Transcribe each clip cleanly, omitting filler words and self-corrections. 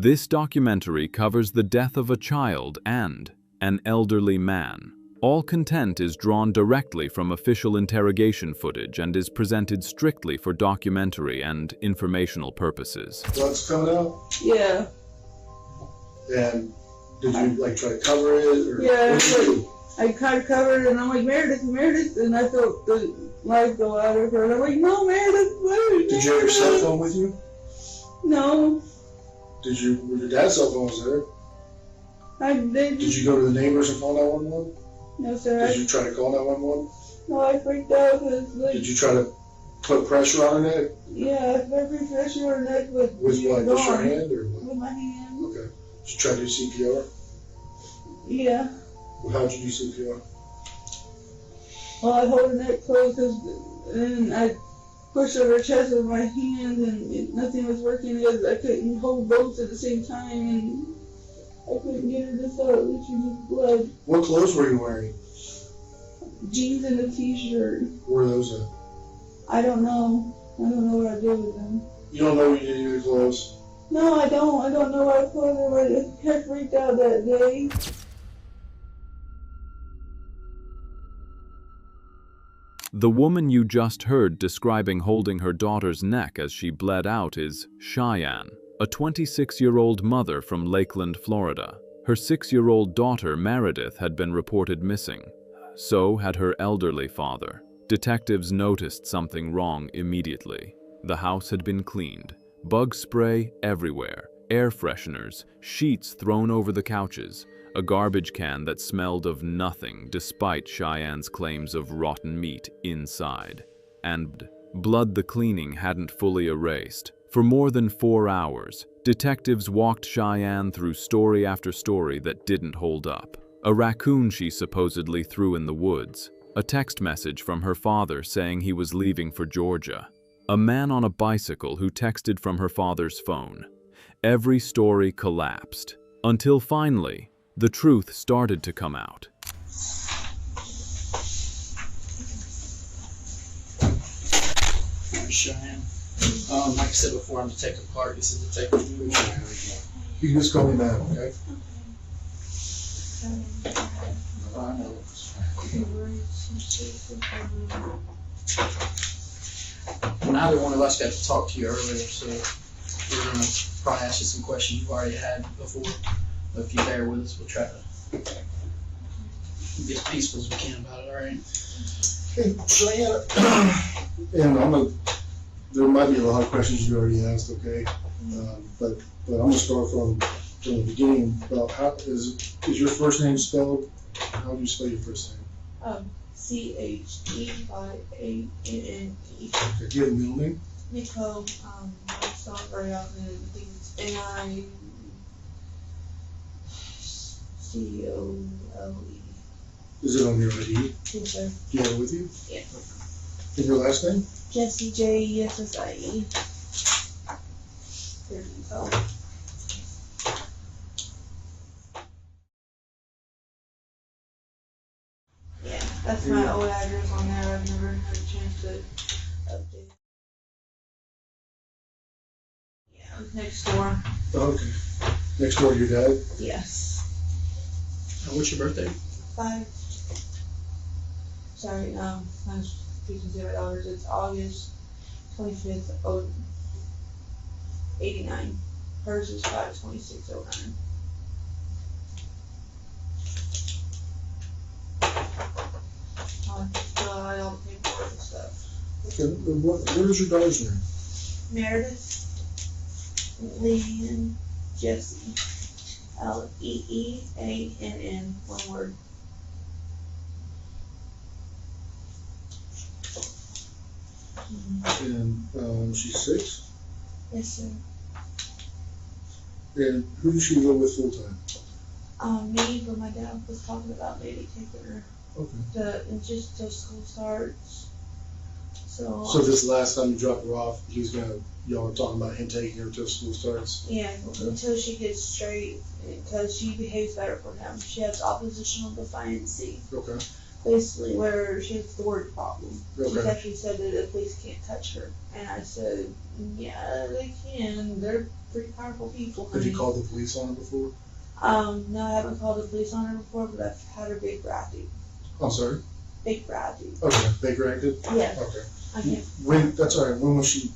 This documentary covers the death of a child and an elderly man. All content is drawn directly from official interrogation footage and is presented strictly for documentary and informational purposes. Blood's coming out? Yeah. And did you try to cover it? Or Yeah, what did you do? I kind of covered it and I'm like, Meredith, Meredith, and I felt the light go out of her and I'm like, no, Meredith, Meredith. Did you have your cell phone with you? No. Did you, well, your dad's cell phone was there. I did. Did you go to the neighbors and call 911? No, sir. Did you try to call 911? No, I freaked out because, like, Did you try to put pressure on her neck? yeah, I put pressure on her neck with With what, just your arm. hand or what? With my hand. Okay. Did you try to do CPR? Yeah. Well, how'd you do CPR? Well, I hold her neck closed and I pushed on her chest with my hand and nothing was working because I couldn't hold both at the same time and I couldn't get her to start leaching blood. What clothes were you wearing? Jeans and a t-shirt. Where are those at? I don't know. I don't know what I did with them. You don't know what you did to your clothes? No, I don't. I don't know what I put her, but I freaked out that day. The woman you just heard describing holding her daughter's neck as she bled out is Cheyenne, a 26-year-old mother from Lakeland, Florida. Her 6-year-old daughter, Meredith, had been reported missing. So had her elderly father. Detectives noticed something wrong immediately. The house had been cleaned. Bug spray everywhere, air fresheners, sheets thrown over the couches, a garbage can that smelled of nothing despite Cheyenne's claims of rotten meat inside. And blood the cleaning hadn't fully erased. For more than 4 hours, detectives walked Cheyenne through story after story that didn't hold up. A raccoon she supposedly threw in the woods. A text message from her father saying he was leaving for Georgia. A man on a bicycle who texted from her father's phone. Every story collapsed. Until finally, the truth started to come out. Cheyenne. Like I said before, I'm Detective Clark. This is Detective Newman. You can just call me Matt, okay? I know. Neither one of us got to talk to you earlier, so we're going to probably ask you some questions you've already had before. But if you bear with us, we'll try to be as peaceful as we can about it, all right? Hey, Cheyenne, and there might be a lot of questions you already asked, okay? But I'm going to start from the beginning about how is your first name spelled? How do you spell your first name? Cheyanne. Okay, do you have a middle name? Nicole, I saw it right out and I think it's N-I-C-O-L-E. Is it on your ID? Yes, sir. Do you have it with you? Yeah. And your last name? Jessie, Jessie. There you go. Yeah, that's my old address on there. I've never had a chance to update. Yeah, next door. Oh, okay. Next door to your dad? Yes. What's your birthday? 5. Sorry, I was speaking to my daughters. It's August 25th, 89. Hers is 5/26/09. I'll fill out all the paperwork and stuff. Okay, what is your daughter's name? Meredith Leanne Jessie. Leeann, one word. And she's 6? Yes, sir. And who does she live with full time? Me, but my dad was talking about maybe taking her Okay. just till school starts. So this last time you dropped her off, y'all were talking about him taking her till school starts? yeah, Okay. until she gets straight, because she behaves better for him. She has oppositional defiancy. Okay. basically where she has the word problem. She's Okay. actually said that the police can't touch her. And I said, yeah, they can. They're pretty powerful people. Have you honey." called the police on her before? No, I haven't called the police on her before, but I've had her big ratty. I'm sorry? Big ratty. Okay, Baker acted? Yeah. Okay. I can't. That's all right, when was she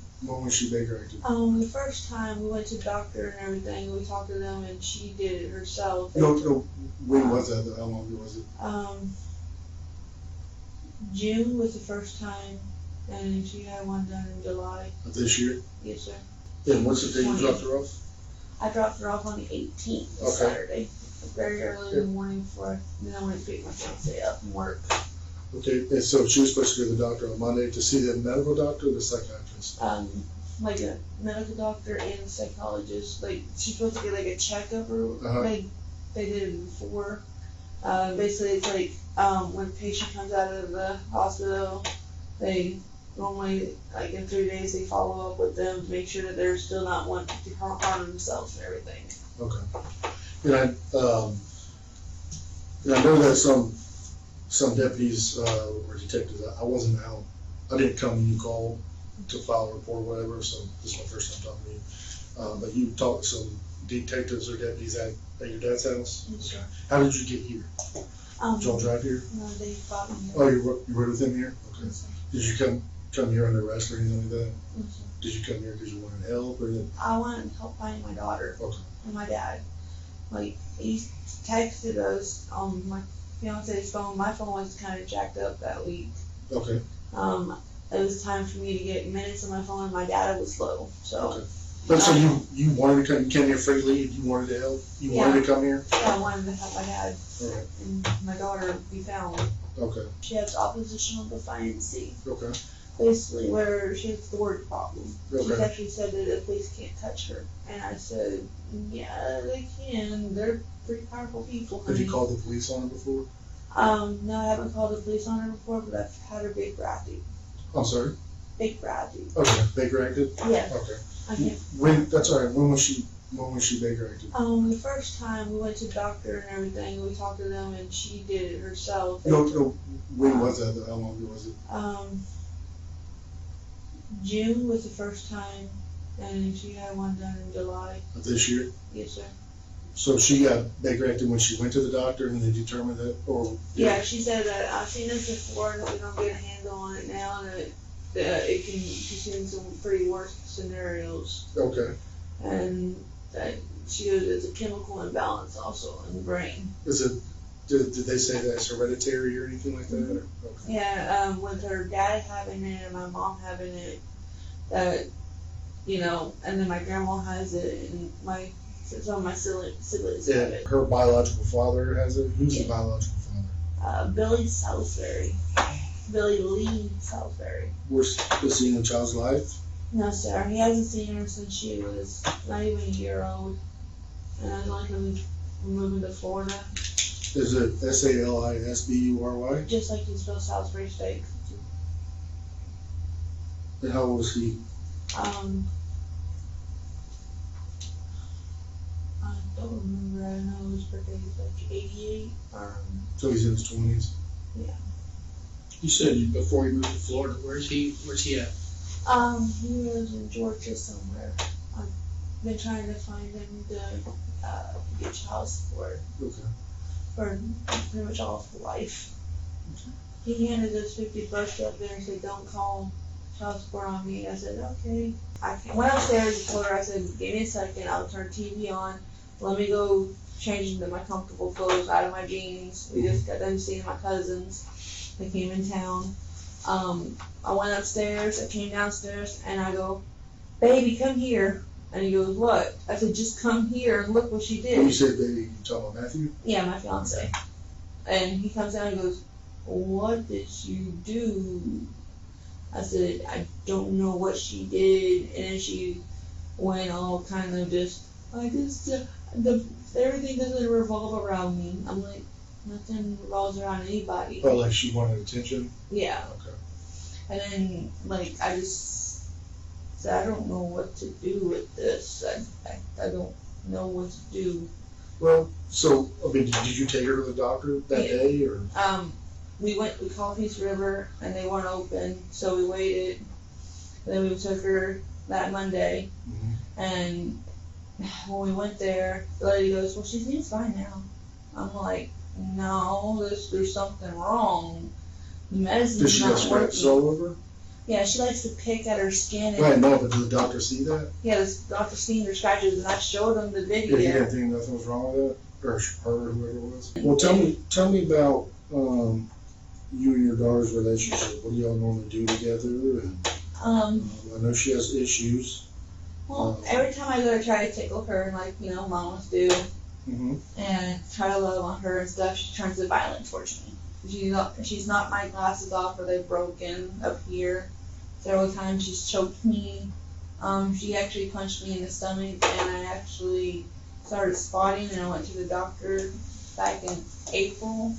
Baker acted? The first time we went to the doctor and everything, we talked to them and she did it herself. No, when was that, though? How long ago was it? June was the first time, and she had one done in July. Of this year? Yes, sir. And what's the day you dropped her off? I dropped her off on the 18th, Okay. Saturday, very early in the morning then I went to pick my fiance up from work. Okay, and so she was supposed to go to the doctor on Monday to see the medical doctor or the psychiatrist? Like a medical doctor and a psychologist. Like, she's supposed to get like a checkup or they did it before. Basically it's like, when a patient comes out of the hospital, they normally, like in 3 days, they follow up with them to make sure that they're still not wanting to harm themselves and everything. Okay. And I know that some deputies, or detectives, I wasn't out, I didn't come when you called to file a report or whatever, so this is my first time talking to you. But you talked to some detectives or deputies at your dad's house? Yes, sir. How did you get here? Did y'all drive here? No, they brought me here. Oh, you rode with them here? Okay. Yes, sir. Did you come here under arrest or anything like that? Yes, sir. Did you come here because you wanted help or anything? I wanted help finding my daughter Okay. and my dad. Like, he texted us on my fiance's phone. My phone was kind of jacked up that week. Okay. It was time for me to get minutes on my phone, and my data was low. So, Okay. But so you wanted to come, you came here freely, and you wanted to help? You wanted to come here? yeah, I wanted to help my dad Okay. and my daughter be found. Okay. She has oppositional defiancy, Okay. basically where she has the word problem. She's Okay. actually said that the police can't touch her. And I said, yeah, they can. They're pretty powerful people. Have you honey." called the police on her before? No, I haven't called the police on her before, but I've had her big ratty. I'm sorry? Big ratty. Okay. Baker acted? Yeah. Okay. I can't. That's all right, when was she Baker acted? The first time we went to the doctor and everything, we talked to them and she did it herself. No, when was that, though? How long ago was it? June was the first time, and she had one done in July. Of this year? Yes, sir. So she got Baker acted when she went to the doctor and they determined that, or? Yeah, she said that I've seen this before and that we don't get a handle on it now, and that she's seen some pretty worse scenarios. Okay. And that she goes, it's a chemical imbalance also in the brain. Is it, did they say that's hereditary or anything like that? Or? Okay. Yeah, with her dad having it and my mom having it, that, and then my grandma has it, and some of my siblings have it. Her biological father has it? Who's the Yeah. biological father? Billy Salisbury. Billy Lee Salisbury. Was he in the child's life? No, sir. He hasn't seen her since she was not even a year old. And I like him moving to Florida. Is it Salisbury? Just like you spell Salisbury steak. And how old was he? I don't remember. I know his birthday is like 88. So he's in his 20s? Yeah. You said before he moved to Florida, where's he at? He lives in Georgia somewhere. I've been trying to find him to get child support Okay. for pretty much all of his life. He handed us $50 up there and said, "Don't call child support on me." I said, "Okay." I went upstairs and told her, I said, "Give me a second. I'll turn TV on. Let me go change into my comfortable clothes out of my jeans." We just got done seeing my cousins. They came in town. I went upstairs, I came downstairs, and I go, "Baby, come here." And he goes, "What?" I said, "Just come here and look what she When you did." said baby, you talking about Matthew? Yeah, my fiance. And he comes down and goes, "What did you do?" I said, "I don't know what she did." And then she went all kind of just, everything doesn't revolve around me. I'm like, nothing revolves around anybody. Oh, like she wanted attention? Yeah. Okay. And then, I just said, "I don't know what to do with this. I don't know what to do." Well, so, I mean, did you take her to the doctor that Yeah. day, or? we called Peace River and they weren't open, so we waited. Then we took her that Monday, and when we went there, the lady goes, "Well, she seems fine now." I'm like, "No, there's something wrong. The medicine's Did she not get scratches working." all over? Yeah, she likes to pick at her skin. And, Right, no, but did the doctor see that? yeah, this doctor seen her scratches, and I showed him the Yeah, video. he didn't think nothing was wrong with it, or her, or whoever it was. Well, tell me about you and your daughter's relationship. What do y'all normally do together? And I know she has issues. Well, every time I go to try to tickle her, like, mamas do, and try to love on her and stuff, she turns it violent towards me. She's knocked my glasses off, or they've broken up here. Several times she's choked me. She actually punched me in the stomach, and I actually started spotting, and I went to the doctor back in April.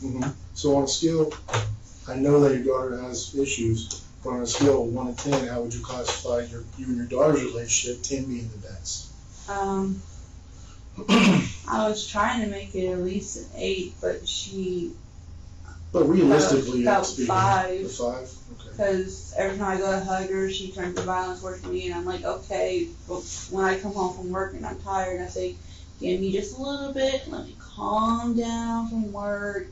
So on a scale, I know that your daughter has issues, but on a scale of 1 to 10, how would you classify you and your daughter's relationship, 10 being the best? I was trying to make it at least an 8, but she But realistically, about it's being 5. a 5? Okay. Because every time I go to hug her, she turns to violence towards me, and I'm like, okay. But when I come home from work and I'm tired, I say, give me just a little bit, let me calm down from work,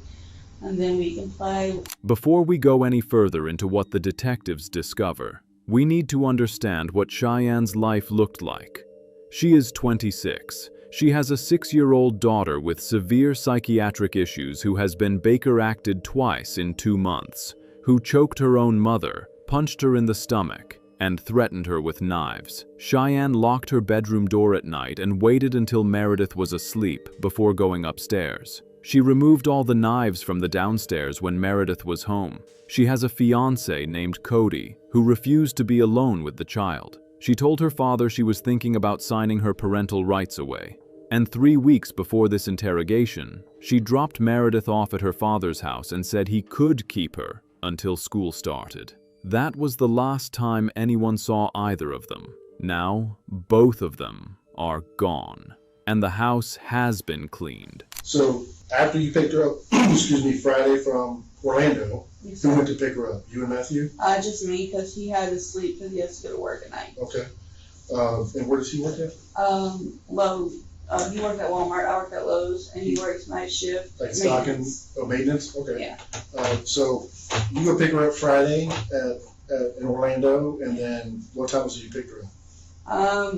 and then we can play. Before we go any further into what the detectives discover, we need to understand what Cheyenne's life looked like. She is 26. She has a 6-year-old daughter with severe psychiatric issues who has been Baker-acted twice in 2 months, who choked her own mother, punched her in the stomach, and threatened her with knives. Cheyenne locked her bedroom door at night and waited until Meredith was asleep before going upstairs. She removed all the knives from the downstairs when Meredith was home. She has a fiancé named Cody, who refused to be alone with the child. She told her father she was thinking about signing her parental rights away. And 3 weeks before this interrogation, she dropped Meredith off at her father's house and said he could keep her until school started. That was the last time anyone saw either of them. Now, both of them are gone, and the house has been cleaned. So, after you picked her up, Friday from Orlando, who went to pick her up? You and Matthew? Just me, because he had to sleep because he has to go to work at night. Okay. And where does he work at? Lowe's. He worked at Walmart, I worked at Lowe's, and he works night shift. Like stocking? Oh, maintenance? Okay. Yeah. So, you go pick her up Friday in Orlando, and then what time did you pick her up?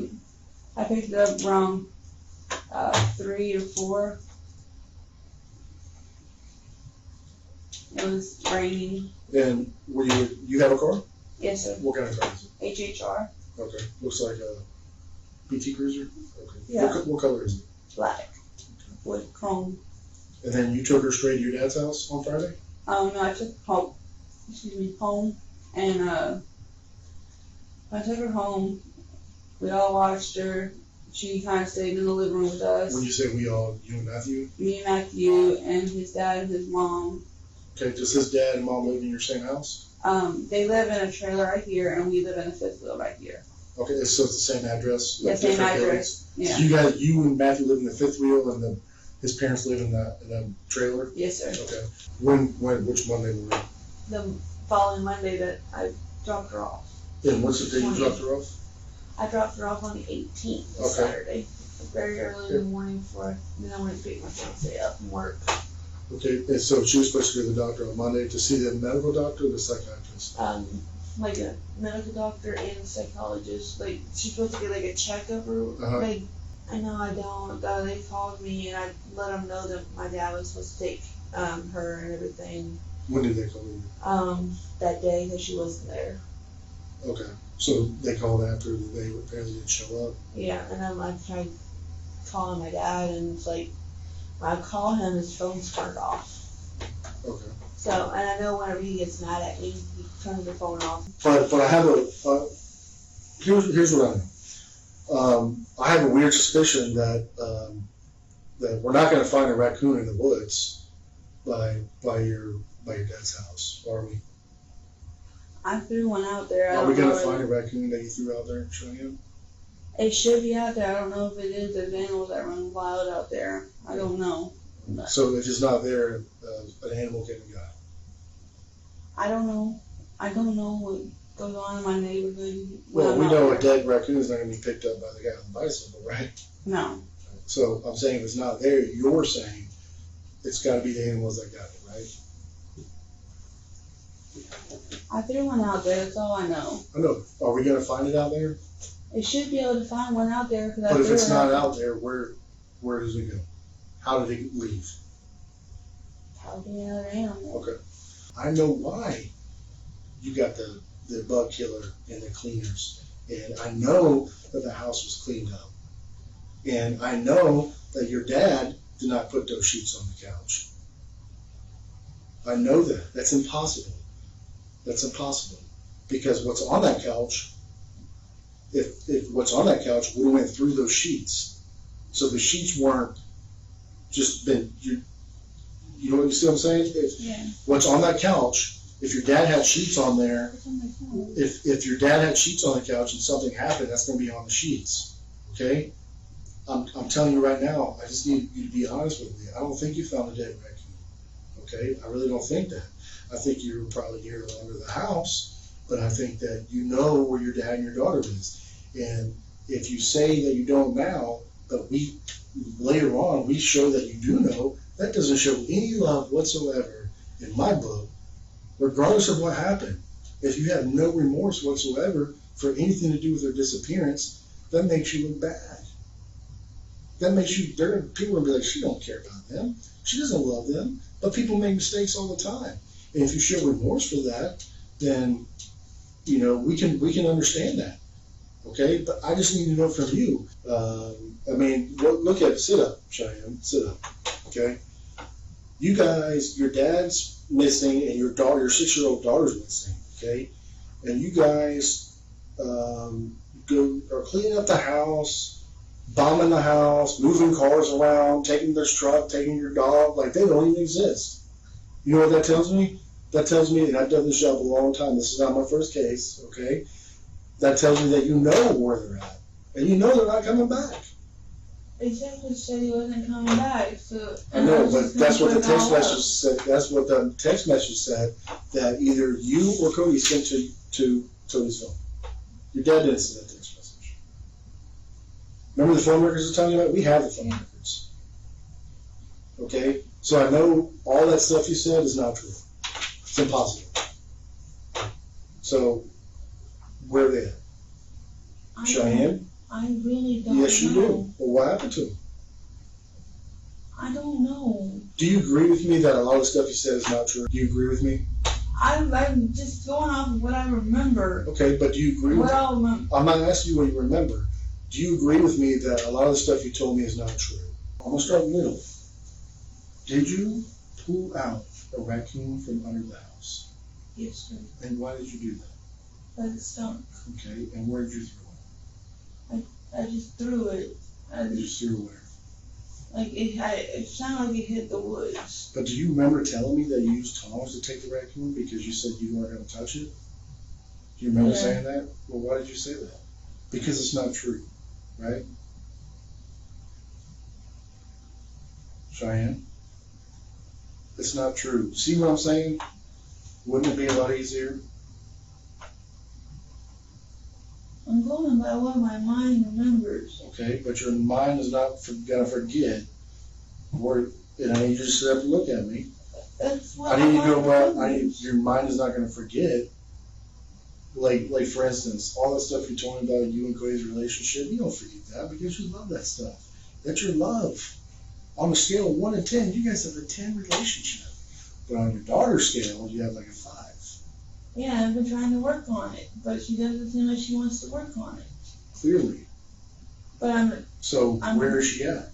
I picked her up around 3 or 4. It was raining. And you have a car? Yes, sir. What kind of car is it? HHR. Okay. Looks like a BT Cruiser? Okay. Yeah. What color is it? Black. With chrome. And then you took her straight to your dad's house on Friday? No, I took home, and I took her home. We all watched her. She kind of stayed in the living room with us. When you say we all, you and Matthew? Me and Matthew and his dad and his mom. Okay, does his dad and mom live in your same house? They live in a trailer right here, and we live in a fifth wheel right here. Okay, so it's the same address? Yeah, same different address. buildings? Yeah. So you and Matthew live in the fifth wheel, and his parents live in the trailer? Yes, sir. Okay. Which Monday were you? The following Monday that I dropped her off. And what's the day you dropped her off? I dropped her off on the 18th, Okay. Saturday. Very early in the morning then I went to pick my fiancé up from work. Okay, and so she was supposed to go to the doctor on Monday to see the medical doctor or the psychiatrist? Like a medical doctor and a psychologist. Like, she's supposed to get like a checkup or like, I know I don't. They called me and I let them know that my dad was supposed to take her and everything. When did they call you? That day that she wasn't there. Okay, so they called after they apparently didn't show up? Yeah, and then I tried calling my dad, and it's like, when I call him, his phone's turned off. Okay. So, and I know whenever he gets mad at me, he turns the phone off. But I have here's what I know. I have a weird suspicion that that we're not going to find a raccoon in the woods by your dad's house, are we? I threw one out there. Are we going to find a raccoon that you threw out there and show him? It should be out there. I don't know if it is. There's animals that run wild out there. I don't know. So if it's not there, an animal came and got it. I don't know. I don't know what goes on in my neighborhood. when Well, I'm we out know a there. dead raccoon is not gonna be picked up by the guy on the bicycle, right? No. So I'm saying if it's not there, you're saying it's gotta be the animals that got it, right? I threw one out there, that's all I know. I know, are we gonna find it out there? It should be able to find one out there, because I But if threw it's it not out. out there, where does it go? How did it leave? Probably another animal. Okay. I know why you got the bug killer and the cleaners. And I know that the house was cleaned up. And I know that your dad did not put those sheets on the couch. I know that. That's impossible. That's impossible. Because what's on that couch, if what's on that couch would have went through those sheets. So the sheets weren't just been, you know what you see what I'm saying? Yeah. What's on that couch, if your dad had sheets on there, It's on my phone. if your dad had sheets on the couch and something happened, that's gonna be on the sheets, okay? I'm telling you right now, I just need you to be honest with me. I don't think you found a dead raccoon, okay? I really don't think that. I think you're probably near or under the house, but I think that you know where your dad and your daughter is. And if you say that you don't now, but later on, we show that you do know, that doesn't show any love whatsoever in my book, regardless of what happened. If you have no remorse whatsoever for anything to do with their disappearance, that makes you look bad. That makes you, people are gonna be like, she don't care about them. She doesn't love them. But people make mistakes all the time. And if you show remorse for that, then, you know, we can understand that. Okay? But I just need to know from you. I mean, look at it. Sit up, Cheyenne. Sit up. Okay? You guys, your dad's missing and your 6-year-old daughter's missing. Okay? And you guys are cleaning up the house, bombing the house, moving cars around, taking this truck, taking your dog, like they don't even exist. You know what that tells me? That tells me, and I've done this job a long time, this is not my first case, okay? That tells me that you know where they're at. And you know they're not coming back. Executive said he wasn't coming back, so. I know, but that's what the text message said, that's what the text message said, that either you or Cody sent to Cody's phone. Your dad didn't send that text message. Remember the phone records I was telling you about? We have the phone records. Okay? So I know all that stuff you said is not true. It's impossible. So, where are they at? Cheyenne? I really don't know. Yes, you do. Well, what happened to them? I don't know. Do you agree with me that a lot of the stuff you said is not true? Do you agree with me? I'm just going off of what I remember. Okay, but do you agree with What I'll remember. I'm not asking you what you remember. Do you agree with me that a lot of the stuff you told me is not true? I'm gonna start middle. Did you pull out a raccoon from under the house? Yes, sir. And why did you do that? But it stunk. Okay, and where did you throw it? I just threw it. You just threw it where? Like it sounded like it hit the woods. But do you remember telling me that you used tongs to take the raccoon because you said you weren't gonna touch it? Do you remember Yeah. saying that? Well, why did you say that? Because it's not true, right? Cheyenne? It's not true. See what I'm saying? Wouldn't it be a lot easier? I'm going by what my mind remembers. Okay, but your mind is not gonna forget. And I need you to sit up and look at me. That's what I need you to my go mind out. remembers. Your mind is not gonna forget. Like for instance, all that stuff you told me about you and Cody's relationship, you don't forget that because you love that stuff. That's your love. On a scale of 1 to 10, you guys have a 10 relationship. But on your daughter's scale, you have like a 5. Yeah, I've been trying to work on it, but she doesn't seem like she wants to work on it. Clearly. But So I'm- where is she at?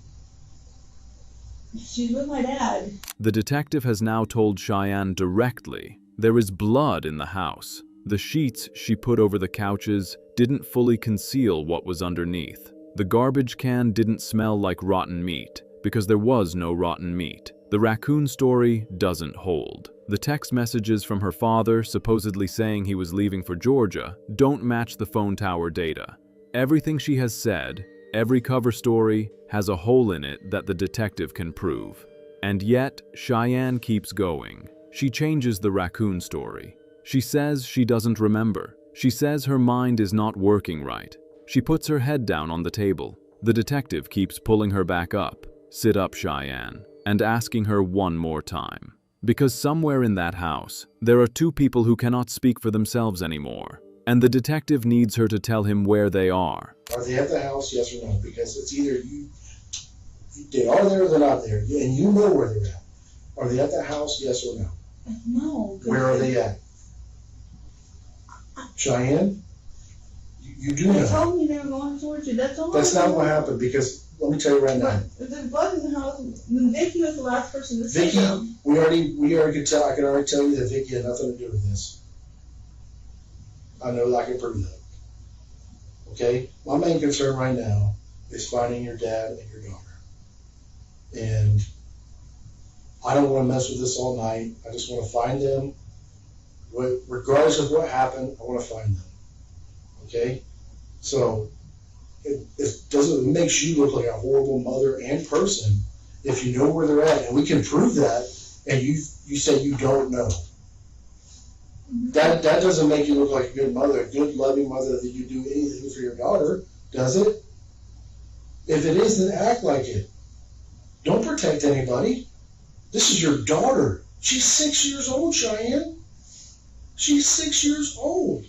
she's with my dad. The detective has now told Cheyenne directly there is blood in the house. The sheets she put over the couches didn't fully conceal what was underneath. The garbage can didn't smell like rotten meat because there was no rotten meat. The raccoon story doesn't hold. The text messages from her father supposedly saying he was leaving for Georgia don't match the phone tower data. Everything she has said, every cover story, has a hole in it that the detective can prove. And yet, Cheyenne keeps going. She changes the raccoon story. She says she doesn't remember. She says her mind is not working right. She puts her head down on the table. The detective keeps pulling her back up. Sit up, Cheyenne, and asking her one more time. Because somewhere in that house, there are two people who cannot speak for themselves anymore, and the detective needs her to tell him where they are. Are they at the house, yes or no? Because it's either they are there or they're not there, and you know where they're at. Are they at the house, yes or no? No. Where are they at? Cheyenne? You do They know. told me they were going towards you. That's all. That's not what happened, because let me tell you right now. But if it was in the house, then Vicky was the last person to say Vicky, them. we already could tell. I can already tell you that Vicky had nothing to do with this. I know I can prove that. Okay, my main concern right now is finding your dad and your daughter, and I don't want to mess with this all night. I just want to find them. Regardless of what happened, I want to find them. Okay, so. It doesn't make you look like a horrible mother and person if you know where they're at, and we can prove that, and you say you don't know. That doesn't make you look like a good mother, a good loving mother that you do anything for your daughter, does it? If it is, then act like it. Don't protect anybody. This is your daughter. She's 6 years old, Cheyenne. She's 6 years old.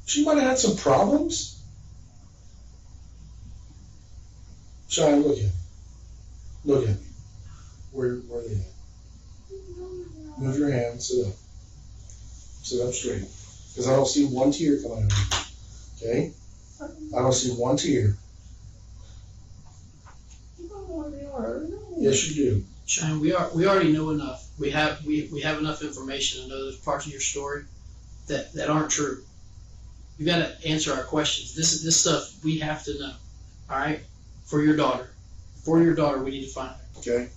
She might have had some problems. Cheyenne, look at me. Look at me. Where are they at? Move your hand, sit up. Sit up straight. Because I don't see one tear coming out of you. Okay? I don't see one tear. Yes, you do. Cheyenne, we already know enough. We have enough information to know there's parts of your story that aren't true. You got to answer our questions. This stuff we have to know. All right? For your daughter, we need to find her. Okay?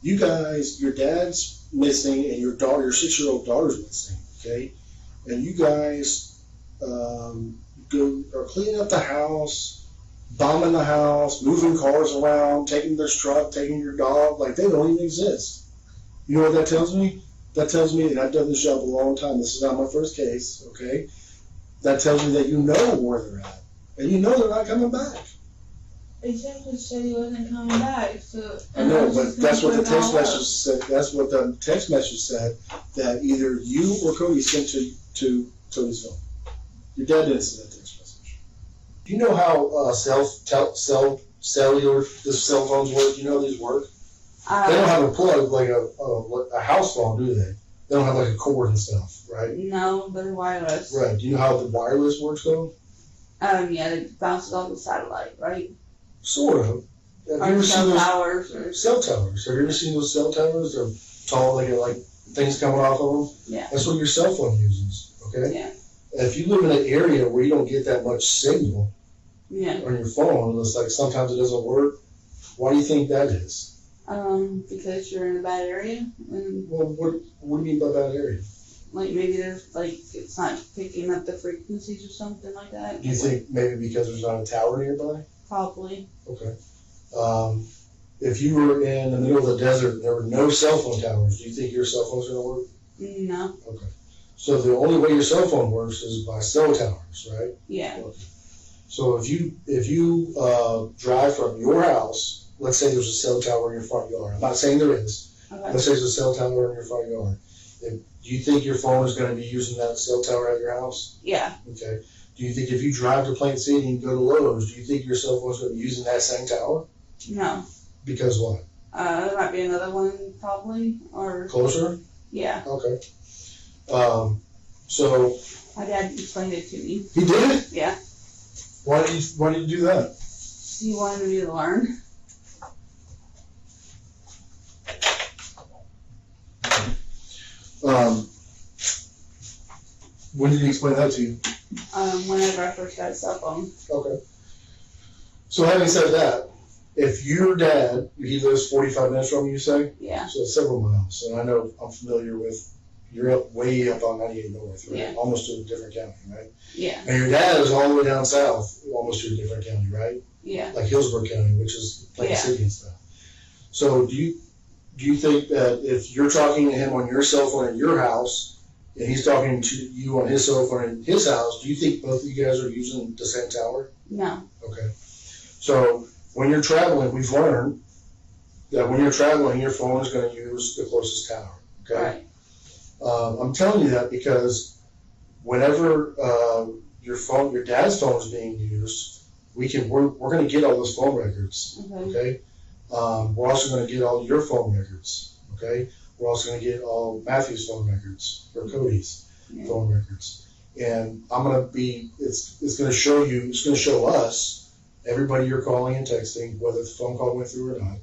You guys, your dad's missing, and your 6-year-old daughter's missing. Okay? And you guys are cleaning up the house, bombing the house, moving cars around, taking this truck, taking your dog, like they don't even exist. You know what that tells me? That tells me, and I've done this job a long time, this is not my first case, okay? That tells me that you know where they're at, and you know they're not coming back. Exactly, said he wasn't coming back, so. I know, but that's what the text message said, that's what the text message said, that either you or Cody sent to Tony's phone. Your dad didn't send that text message. Do you know how cellular cell phones work? You know how these work? They don't have a plug like a house phone, do they? They don't have like a cord and stuff, right? No, they're wireless. Right. Do you know how the wireless works though? Yeah, it bounces off the satellite, right? Sort of. Have you Or ever seen cell those towers or. cell towers? Have you ever seen those cell towers? They're tall, they get like things coming off of them. Yeah. That's what your cell phone uses. Okay. Yeah. If you live in an area where you don't get that much signal Yeah. on your phone, it's like sometimes it doesn't work. Why do you think that is? Because you're in a bad area, and Well, what do you mean by that area? like maybe there's like it's not picking up the frequencies or something like that. Do you think maybe because there's not a tower nearby? Probably. Okay. If you were in the middle of the desert and there were no cell phone towers, do you think your cell phone's going to work? No. Okay. So the only way your cell phone works is by cell towers, right? Yeah. Okay. So if you drive from your house, let's say there's a cell tower in your front yard. I'm not saying there is. Okay. Let's say there's a cell tower in your front yard. Do you think your phone is going to be using that cell tower at your house? Yeah. Okay. Do you think if you drive to Plain City and go to Lowe's, do you think your cell phone is going to be using that same tower? No. Because what? There might be another one probably, or Closer? yeah. Okay. So My dad explained it to me. he did it? Yeah. Why did you do that? He wanted me to learn. When did he explain that to you? Whenever I first got a cell phone. Okay. So having said that, if your dad, he lives 45 minutes from you, say? Yeah. So it's several miles. And I know I'm familiar with, you're up way up on 98 North, right? Yeah. Almost to a different county, right? Yeah. And your dad is all the way down south, almost to a different county, right? Yeah. Like Hillsborough County, which is Plain Yeah. City and stuff. So do you think that if you're talking to him on your cell phone at your house and he's talking to you on his cell phone in his house, do you think both of you guys are using the same tower? No. Okay. So when you're traveling, we've learned that when you're traveling, your phone is going to use the closest tower. Okay. Right. I'm telling you that because whenever your dad's phone is being used, we're going to get all those phone records. Okay. We're also going to get all your phone records. Okay. We're also going to get all Matthew's phone records or Cody's phone records, and it's going to show us everybody you're calling and texting, whether the phone call went through or not,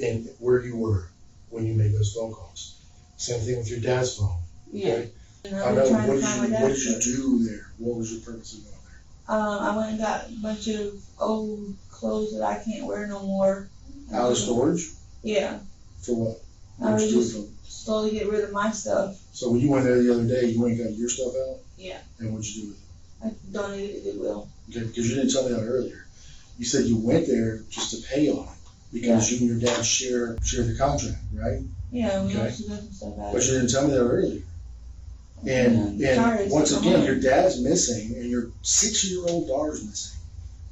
and where you were when you made those phone calls. Same thing with your dad's phone. Okay? Yeah. I know. What did you do there? What was your purpose of going there? I went and got a bunch of old clothes that I can't wear no more. Out of storage? Yeah. For what? I What'd was you do just with them? slowly get rid of my stuff. So when you went there the other day, you went and got your stuff out? Yeah. And what'd you do with it? I donated it to Goodwill. Okay, because you didn't tell me that earlier. You said you went there just to pay on it because you and your dad share the contract, right? Yeah, we Okay. also got some stuff out. But you didn't tell me that earlier. And once again, your dad's missing and your 6-year-old daughter's missing.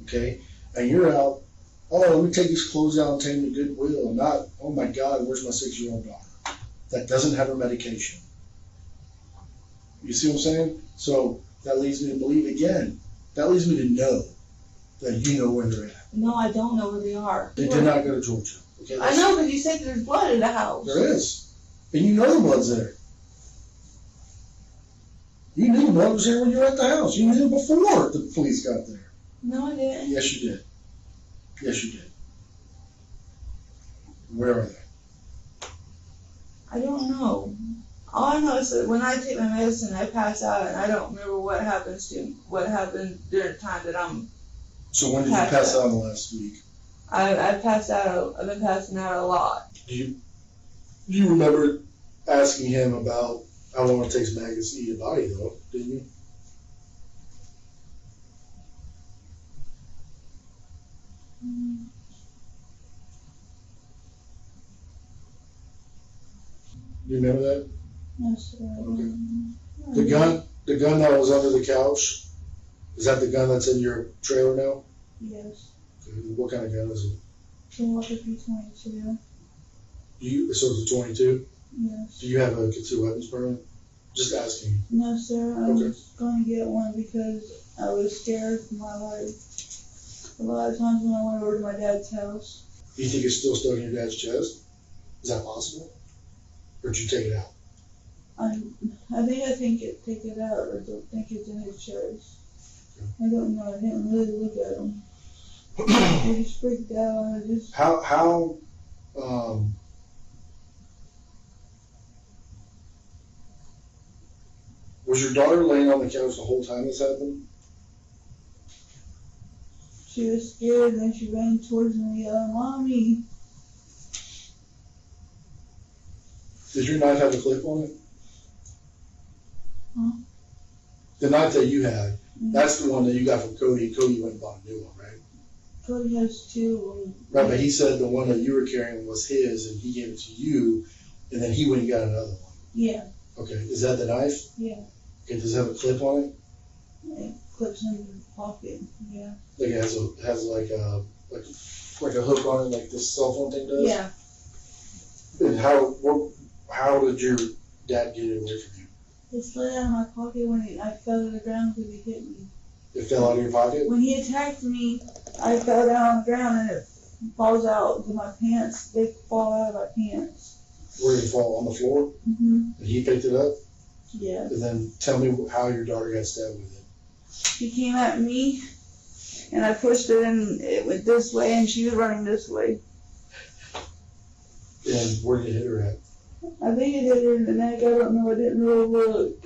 Okay? And you're out, oh, let me take these clothes out and take them to Goodwill. And not, oh my God, where's my 6-year-old daughter? That doesn't have her medication. You see what I'm saying? So that leads me to believe again. That leads me to know that you know where they're at. No, I don't know where they are. They did not go to Georgia. Okay, I know, because you said there's blood in the house. There is. And you know the blood's there. You knew the blood was there when you were at the house. You knew before the police got there. No, I didn't. Yes, you did. Yes, you did. Where are they? I don't know. All I know is that when I take my medicine, I pass out, and I don't remember what happened during the time that I'm. So when did you pass out in the last week? I passed out. I've been passing out a lot. Do you remember asking him about how long it takes maggots to eat a body, though? Didn't you? Do you remember that? Yes, sir. Okay. The gun that was under the couch, is that the gun that's in your trailer now? Yes. Okay. What kind of gun is it? Walker P22. So it's a 22? Yes. Do you have a concealed weapons permit? Just asking. No, sir. I Okay. was going to get one because I was scared for my life. A lot of times when I went over to my dad's house. Do you think it's still stuck in your dad's chest? Is that possible? Or did you take it out? I think take it out, or don't think it's in his chest. I don't know. I didn't really look at him. I just freaked out. How was your daughter laying on the couch the whole time this happened? She was scared, and then she ran towards me, yelling, "Mommy!" Did your knife have a clip on it? Huh? The knife that you had, that's the one that you got from Cody. Cody went and bought a new one, right? Cody has two. Right, but he said the one that you were carrying was his, and he gave it to you, and then he went and got another one. Yeah. Okay, is that the knife? Yeah. Okay, does it have a clip on it? It clips in the pocket. Yeah. Like it has like a hook on it, like this cell phone thing does. Yeah. And how did your dad get it away from you? It slid out of my pocket when I fell to the ground because he hit me. It fell out of your pocket? When he attacked me, I fell down on the ground and it falls out into my pants. They fall out of my pants. Where did it fall? On the floor? Mm-hmm. And he picked it up? Yeah. And then tell me how your daughter got stabbed with it. He came at me, and I pushed it, and it went this way, and she was running this way. And where did it hit her at? I think it hit her in the neck. I don't know. I didn't really look.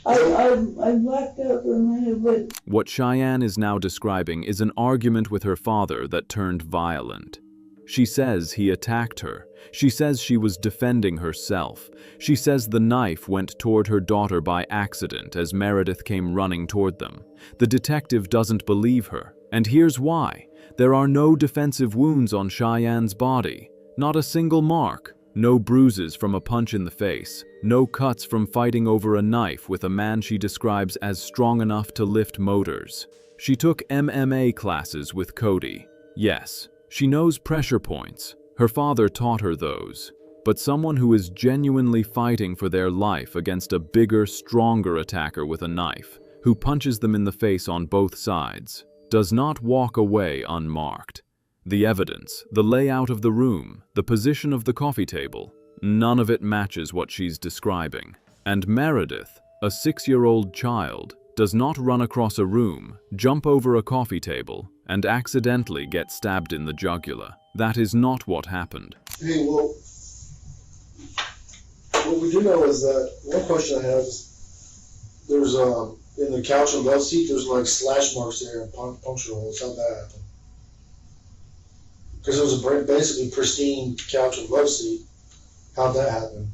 I blacked out for a minute, but... What Cheyenne is now describing is an argument with her father that turned violent. She says he attacked her. She says she was defending herself. She says the knife went toward her daughter by accident as Meredith came running toward them. The detective doesn't believe her, and here's why. There are no defensive wounds on Cheyenne's body. Not a single mark. No bruises from a punch in the face, no cuts from fighting over a knife with a man she describes as strong enough to lift motors. She took MMA classes with Cody. Yes, she knows pressure points. Her father taught her those. But someone who is genuinely fighting for their life against a bigger, stronger attacker with a knife, who punches them in the face on both sides, does not walk away unmarked. The evidence, the layout of the room, the position of the coffee table, none of it matches what she's describing. And Meredith, a 6-year-old child, does not run across a room, jump over a coffee table, and accidentally get stabbed in the jugular. That is not what happened. Hey, well, what we do know is that one question I have is there's in the couch and love seat, there's like slash marks there and puncture holes. How'd that happen? Because it was a basically pristine couch and love seat. How'd that happen?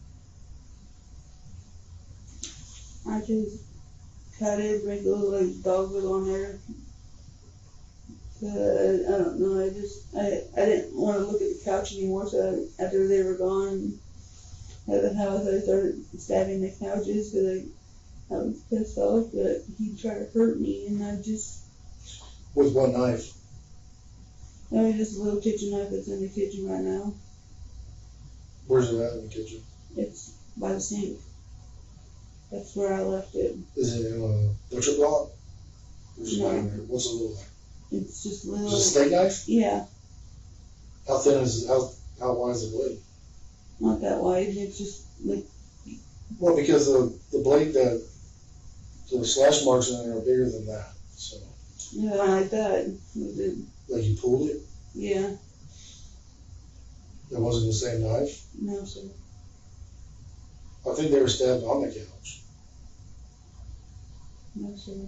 I just cut it, make a little like dogwood on there. I don't know, I didn't want to look at the couch anymore, so after they were gone at the house, I started stabbing the couches because I was pissed off that he tried to hurt me, and I just... With what knife? I mean, just a little kitchen knife that's in the kitchen right now. Where's it at in the kitchen? It's by the sink. That's where I left it. Is it in a butcher block? What's it No. What's it look like? It's just a Is little... it a steak knife? Yeah, How thin is it? How wide is the blade? not that wide. It's just like... Well, because the blade that the slash marks in there are bigger than that. So, Yeah, like that. like you pulled it, Yeah, it wasn't the same knife. no, sir. I think they were stabbed on the couch. No, sir.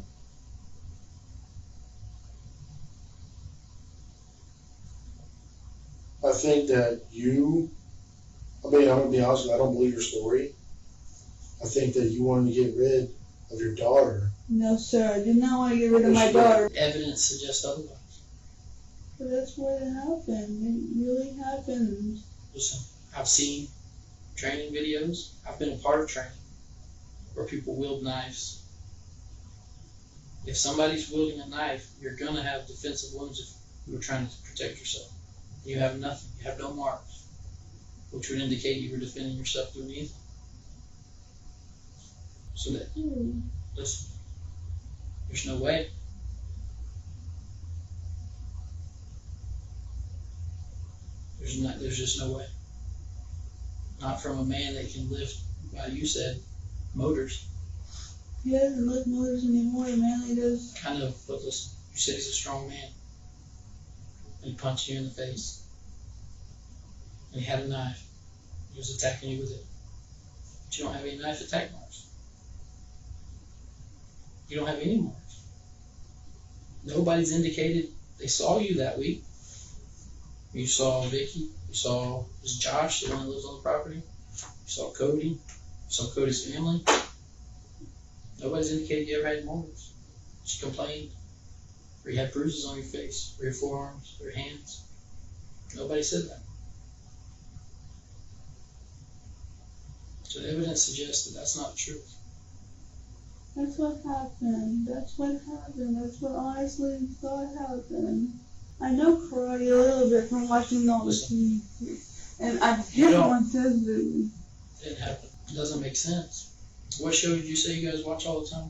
I think that I'm gonna be honest with you, I don't believe your story. I think that you wanted to get rid of your daughter. No, sir. I did not want to get rid of my daughter. Evidence suggests otherwise. But that's what happened. It really happened. Listen, I've seen training videos. I've been a part of training where people wield knives. If somebody's wielding a knife, you're going to have defensive wounds if you're trying to protect yourself. You have nothing. You have no marks, which would indicate you were defending yourself doing anything. So that, listen, there's no way. There's just no way. Not from a man that can lift, you said, motors. He doesn't lift motors anymore. The man he does. Kind of, but listen, you said he's a strong man. And he punched you in the face. And he had a knife. He was attacking you with it. But you don't have any knife attack marks. You don't have any marks. Nobody's indicated they saw you that week. You saw Vicky. You saw Josh, the one that lives on the property. You saw Cody. You saw Cody's family. Nobody's indicated you ever had marks. She complained. Or you had bruises on your face, or your forearms, or your hands. Nobody said that. So the evidence suggests that that's not the truth. That's what happened. That's what happened. That's what honestly thought happened. I know karate a little bit from watching all the TV. And I didn't want to do. It didn't happen. It doesn't make sense. What show did you say you guys watch all the time?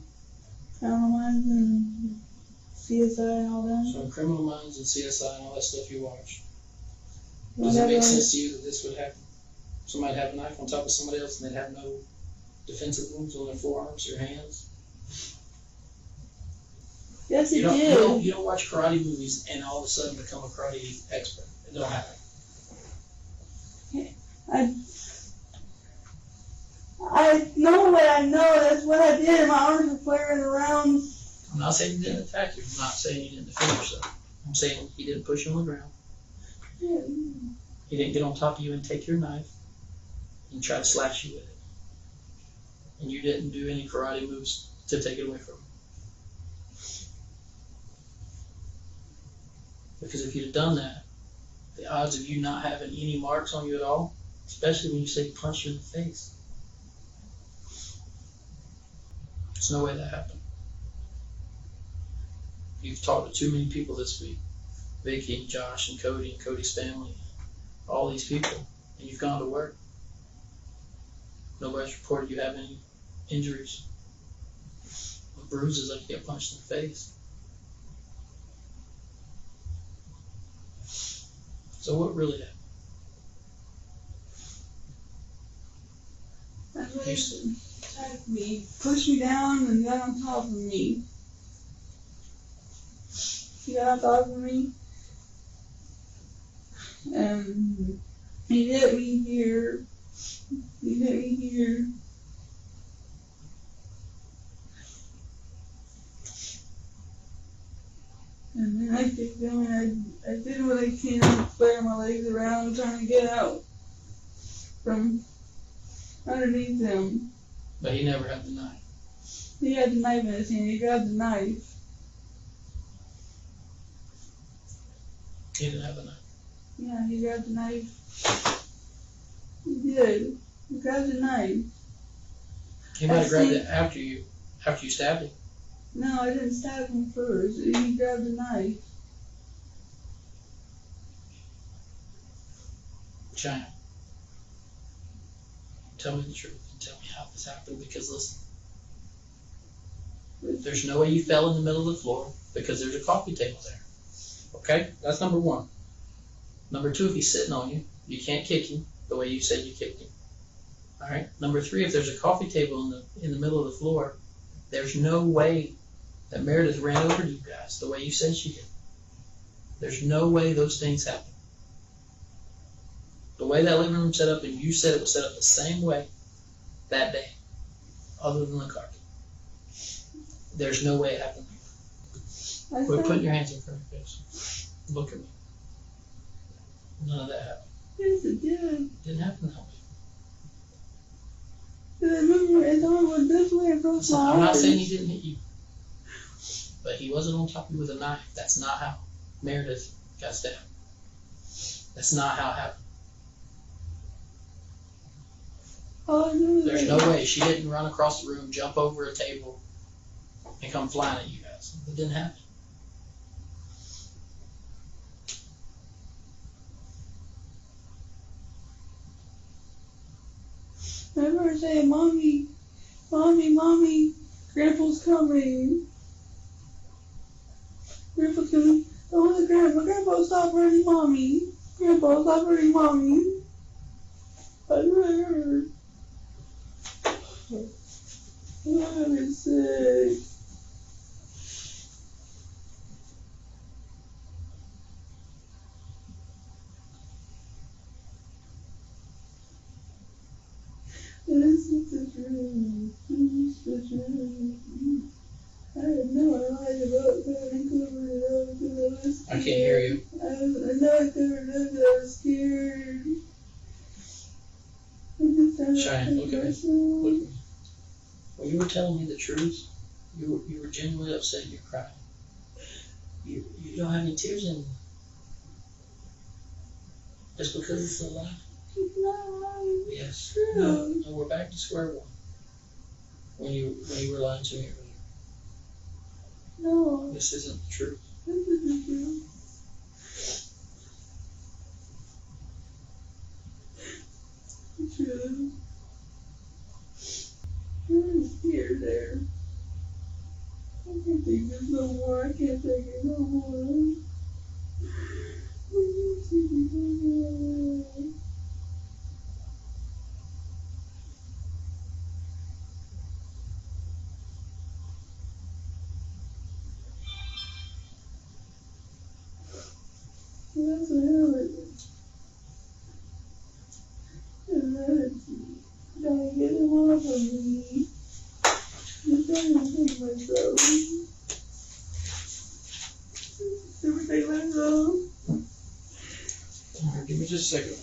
Criminal Minds and CSI and all that. So in Criminal Minds and CSI and all that stuff you watch. Does it make sense to you that this would happen? Somebody'd have a knife on top of somebody else and they'd have no defensive wounds on their forearms or hands? Yes, it You did. don't watch karate movies and all of a sudden become a karate expert. It don't happen. I know what I know. That's what I did. My arms were flaring around. I'm not saying he didn't attack you. I'm not saying you didn't defend yourself. I'm saying he didn't push you on the ground. He didn't get on top of you and take your knife and try to slash you with it. And you didn't do any karate moves to take it away from him. Because if you'd have done that, the odds of you not having any marks on you at all Especially when you say you punched her in the face. There's no way that happened. You've talked to too many people this week. Vicky and Josh and Cody's family, all these people, and you've gone to work. Nobody's reported you have any injuries or bruises like you get punched in the face. So what really happened? That lady attacked me, pushed me down, and got on top of me. He got on top of me, and he hit me here. He hit me here. And then I kept going. I did what I can, flare my legs around, trying to get out from underneath him. But he never had the knife. He had the knife in his hand. He grabbed the knife. He didn't have the knife. Yeah, he grabbed the knife. He did. He grabbed the knife. He might have grabbed it after you stabbed him. No, I didn't stab him first. He grabbed the knife. China, tell me the truth and tell me how this happened, because listen, there's no way you fell in the middle of the floor because there's a coffee table there. Okay? That's number one. Number two, if he's sitting on you, you can't kick him the way you said you kicked him. Alright? Number three, if there's a coffee table in the middle of the floor, there's no way that Meredith ran over to you guys the way you said she did. There's no way those things happen. The way that living room set up, and you said it was set up the same way that day, other than the carpet. There's no way it happened. Quit putting your hands in front of your face. Look at me. None of that happened. Yes, it did. Didn't happen that way. I remember his arm was this way across my eyes. I'm not saying he didn't hit you, but he wasn't on top of you with a knife. That's not how Meredith got stabbed. That's not how it happened. Oh, no, There's no way. She didn't run across the room, jump over a table, and come flying at you guys. It didn't happen. I remember saying, Mommy, Mommy, Mommy, Grandpa's coming. Grandpa's coming. Oh, Grandpa, stop hurting Mommy. Grandpa, stop hurting Mommy. I heard. I'm sick. This is the truth. This is the truth. I had no idea about that and covered it up because I was scared. I can't hear you. I know I covered it up because I was scared. I just had Cheyenne, look at me. Look at me. When you were telling me the truth, you were genuinely upset and you're crying. You don't have any tears in you. Just because it's a lie. It's not lying. Yes. True. No, we're back to square one. When you were lying to me earlier. No, This isn't the truth. this is the truth. The truth. I'm scared there. I can't take this no more. I can't take it no more. I can't take it no more. That's what happened. And that's trying to get him off of me. I'm trying to take myself. Everything went wrong. Alright, give me just a second.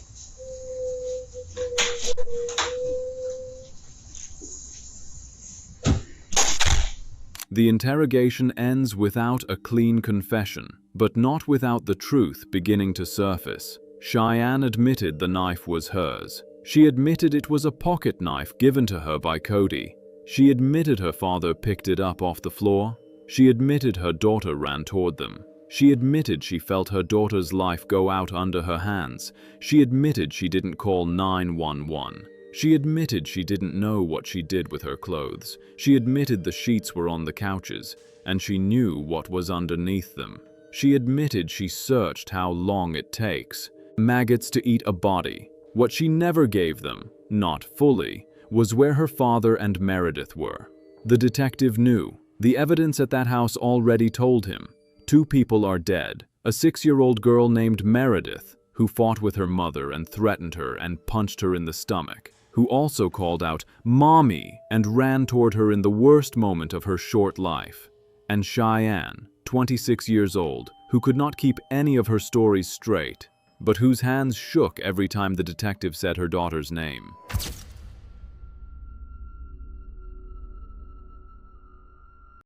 The interrogation ends without a clean confession, but not without the truth beginning to surface. Cheyenne admitted the knife was hers. She admitted it was a pocket knife given to her by Cody. She admitted her father picked it up off the floor. She admitted her daughter ran toward them. She admitted she felt her daughter's life go out under her hands. She admitted she didn't call 911. She admitted she didn't know what she did with her clothes. She admitted the sheets were on the couches, and she knew what was underneath them. She admitted she searched how long it takes. Maggots to eat a body. What she never gave them, not fully, was where her father and Meredith were. The detective knew. The evidence at that house already told him. 2 people are dead. A 6-year-old girl named Meredith, who fought with her mother and threatened her and punched her in the stomach, who also called out, "Mommy," and ran toward her in the worst moment of her short life. And Cheyenne, 26 years old, who could not keep any of her stories straight, but whose hands shook every time the detective said her daughter's name.